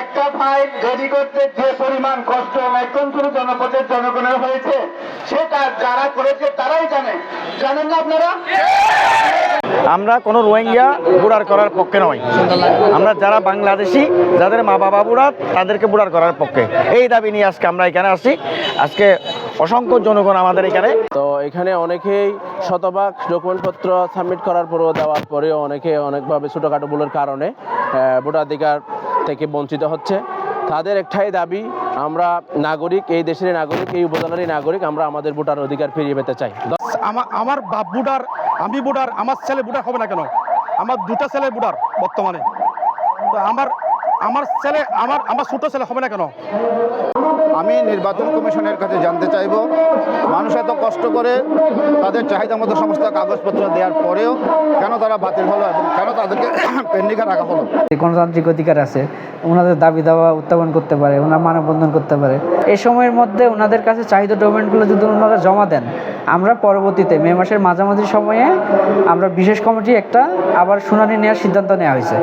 একটা file ready করতে যে পরিমাণ কষ্ট মেঘনপুর জনপদের জনগণের হয়েছে সেটা যারা করেছে তারাই জানেন না আপনারা? আমরা কোনো রোহিঙ্গা বুড়ার করার পক্ষে নয়। আমরা যারা বাংলাদেশি, যাদের মা বাবা বুড়া, তাদেরকে বুড়ার করার পক্ষে। এই দাবি নিয়ে আজকে আমরা এখানে আসছি। আজকে অসংখ্য জনগণ আমাদের এখানে। তো এখানে অনেকেই শতভাগ ডকুমেন্টপত্র সাবমিট করার পরেও দেওয়ার পরেও অনেকভাবে ছোটোখাটো ভুলের কারণে ভোটাধিকার থেকে বঞ্চিত হচ্ছে। তাদের একটাই দাবি, আমরা নাগরিক, এই দেশের নাগরিক, এই উপজেলারই নাগরিক, আমরা আমাদের ভোটার অধিকার ফিরিয়ে পেতে চাই। আমার বাপ ভোটার, আমি ভোটার, আমার ছেলে ভোটার হবে না কেন? আমার দুটা ছেলে ভোটার বর্তমানে, তো আমার ছেলে আমার ছোট ছেলে হবে না কেন? আমি নির্বাচন কমিশনের কাছে জানতে চাইব, মানুষ এত কষ্ট করে তাদের চাহিদা মতো সমস্ত কাগজপত্র দেওয়ার পরেও কেন তারা বাতিল হলো এবং কেন তাদেরকে পেন্ডিংয়ে রাখা হলো? গণতান্ত্রিক অধিকার আছে, ওনাদের দাবি দাওয়া উত্থাপন করতে পারে, ওনারা মানববন্ধন করতে পারে। এই সময়ের মধ্যে ওনাদের কাছে চাহিদা ডকুমেন্টগুলো যদি ওনারা জমা দেন, আমরা পরবর্তীতে মে মাসের মাঝামাঝি সময়ে আমরা বিশেষ কমিটি একটা আবার শুনানি নেওয়ার সিদ্ধান্ত নেওয়া হয়েছে।